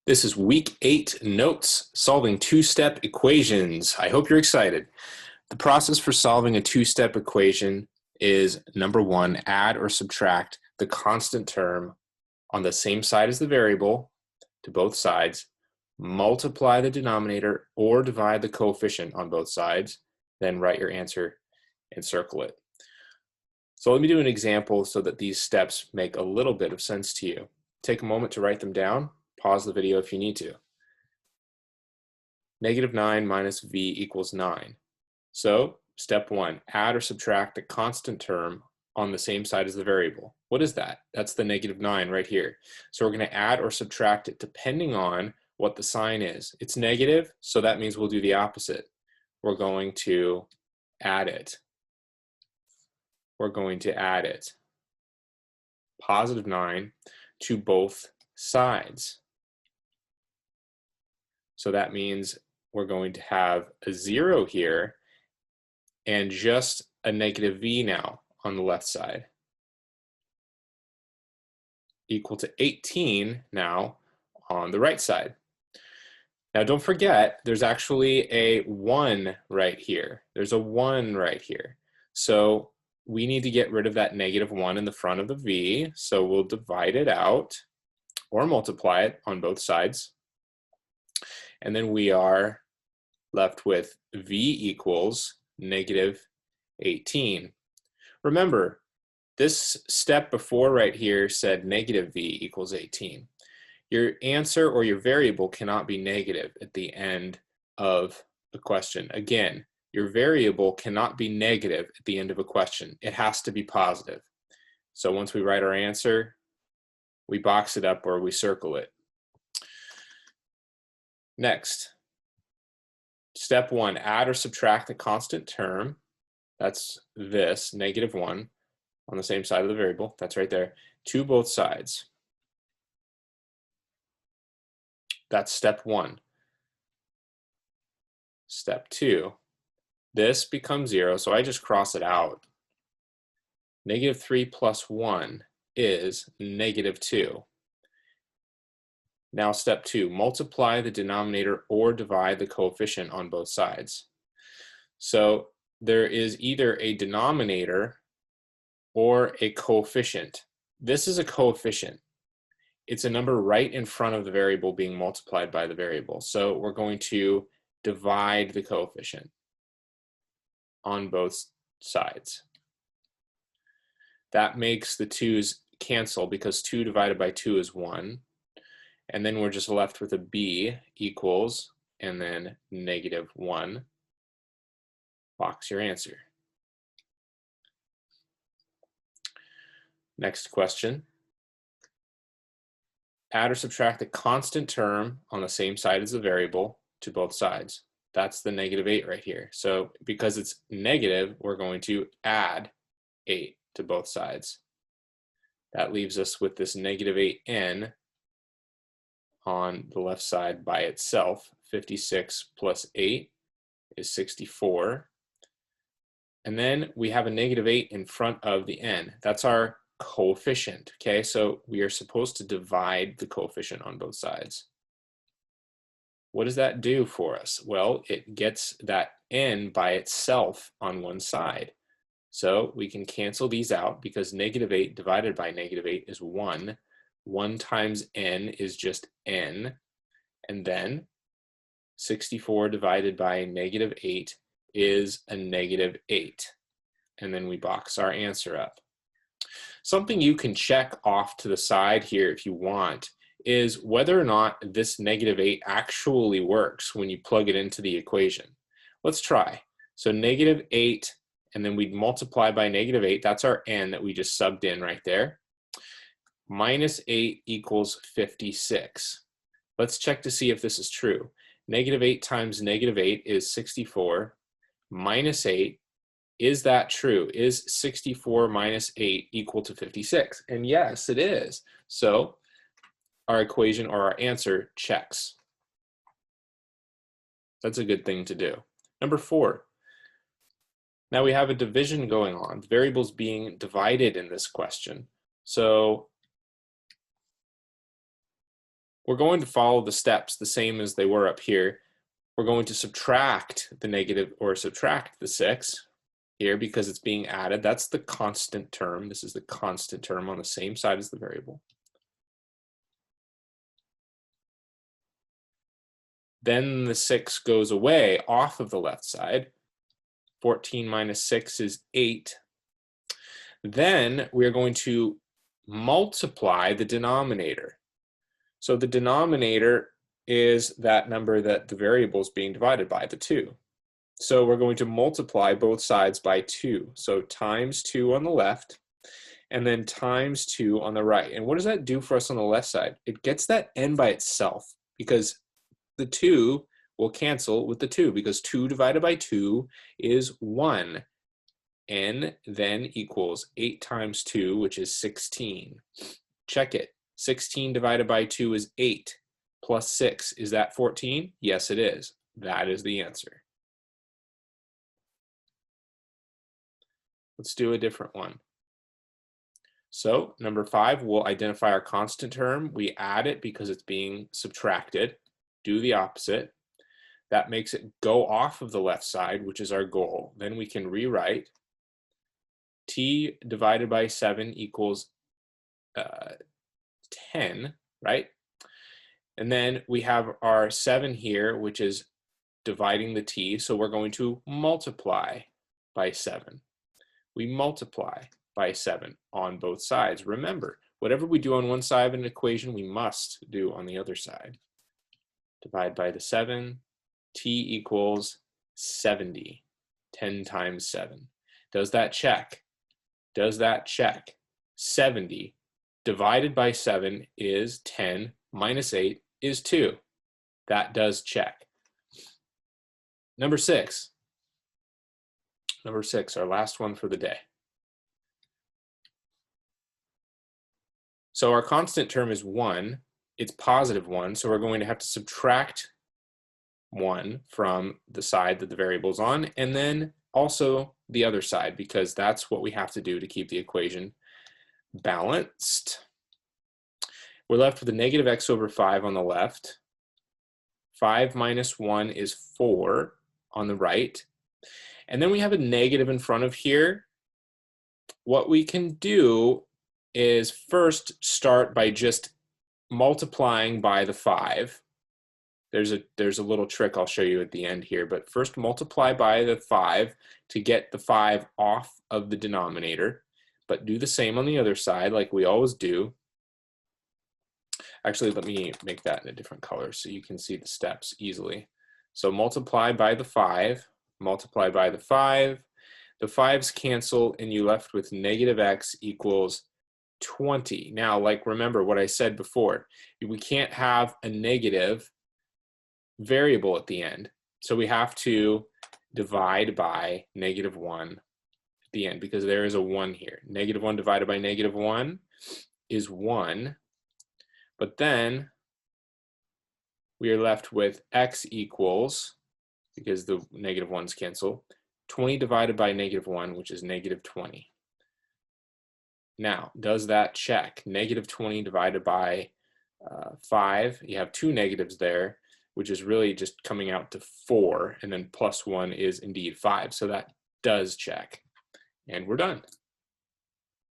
This is week 8 notes, solving two-step equations. I hope you're excited. The process for solving a two-step equation is number 1, add or subtract the constant term on the same side as the variable to both sides, multiply the denominator or divide the coefficient on both sides, then write your answer and circle it. So let me do an example so that these steps make a little bit of sense to you. Take a moment to write them down. Pause the video if you need to. -9 minus v equals 9. So step 1, add or subtract the constant term on the same side as the variable. What is that? That's the -9 right here. So we're going to add or subtract it depending on what the sign is. It's negative, so that means we'll do the opposite. We're going to add it. We're going to add it. +9 to both sides. So that means we're going to have a 0 here and just a -v now on the left side, equal to 18 now on the right side. Now don't forget, there's actually a 1 right here. There's a 1 right here. So we need to get rid of that -1 in the front of the v, so we'll divide it out or multiply it on both sides. And then we are left with v equals -18. Remember, this step before right here said -v equals 18. Your answer or your variable cannot be negative at the end of the question. Again, your variable cannot be negative at the end of a question. It has to be positive. So once we write our answer, we box it up or we circle it. Next, step 1, add or subtract the constant term. That's this, -1, on the same side of the variable. That's right there, to both sides. That's step 1. Step 2, this becomes 0, so I just cross it out. -3 plus 1 is -2. Now step 2, multiply the denominator or divide the coefficient on both sides. So there is either a denominator or a coefficient. This is a coefficient. It's a number right in front of the variable being multiplied by the variable. So we're going to divide the coefficient on both sides. That makes the 2's cancel because 2 divided by 2 is 1. And then we're just left with a b equals, and then -1. Box your answer. Next question. Add or subtract the constant term on the same side as the variable to both sides. That's the -8 right here. So because it's negative, we're going to add 8 to both sides. That leaves us with this -8n on the left side by itself. 56 plus 8 is 64. And then we have a -8 in front of the n. That's our coefficient, okay? So we are supposed to divide the coefficient on both sides. What does that do for us? Well, it gets that n by itself on one side. So we can cancel these out because -8 divided by -8 is 1. 1 times n is just n. And then 64 divided by -8 is a -8. And then we box our answer up. Something you can check off to the side here if you want is whether or not this -8 actually works when you plug it into the equation. Let's try. So -8, and then we'd multiply by -8. That's our n that we just subbed in right there. -8 equals 56. Let's check to see if this is true. -8 times -8 is 64. -8, is that true? Is 64 minus 8 equal to 56? And yes, it is. So our equation or our answer checks. That's a good thing to do. Number 4. Now we have a division going on. Variables being divided in this question. So we're going to follow the steps the same as they were up here. We're going to subtract the negative, or subtract the 6 here because it's being added. That's the constant term. This is the constant term on the same side as the variable. Then the 6 goes away off of the left side. 14 minus 6 is 8. Then we're going to multiply the denominator. So the denominator is that number that the variable is being divided by, the 2. So we're going to multiply both sides by 2. So times 2 on the left, and then times 2 on the right. And what does that do for us on the left side? It gets that n by itself, because the 2 will cancel with the 2, because 2 divided by 2 is 1. N then equals 8 times 2, which is 16. Check it. 16 divided by 2 is 8. Plus 6, is that 14? Yes, it is. That is the answer. Let's do a different one. So number 5, we'll identify our constant term. We add it because it's being subtracted. Do the opposite. That makes it go off of the left side, which is our goal. Then we can rewrite t divided by 7 equals 10, right? And then we have our 7 here, which is dividing the t, so we're going to multiply by 7. We multiply by 7 on both sides. Remember, whatever we do on one side of an equation, we must do on the other side. Divide by the 7, t equals 70. 10 times 7. Does that check? Does that check? 70 divided by 7 is 10, minus 8 is 2. That does check. Number 6. Number 6, our last one for the day. So our constant term is 1. It's positive 1, so we're going to have to subtract 1 from the side that the variable is on, and then also the other side, because that's what we have to do to keep the equation balanced. We're left with a negative x over 5 on the left. 5 minus 1 is 4 on the right. And then we have a negative in front of here. What we can do is first start by just multiplying by the 5. There's a little trick I'll show you at the end here, but first multiply by the 5 to get the 5 off of the denominator, but do the same on the other side like we always do. Actually, let me make that in a different color so you can see the steps easily. So multiply by the 5, multiply by the 5. The 5's cancel and you left with negative x equals 20. Now, like, remember what I said before, we can't have a negative variable at the end. So we have to divide by negative 1 at the end, because there is a 1 here. Negative 1 divided by negative 1 is 1. But then we are left with x equals, because the negative 1's cancel, 20 divided by negative 1, which is negative 20. Now, does that check? Negative 20 divided by 5, you have 2 negatives there, which is really just coming out to 4, and then plus 1 is indeed 5. So that does check. And we're done.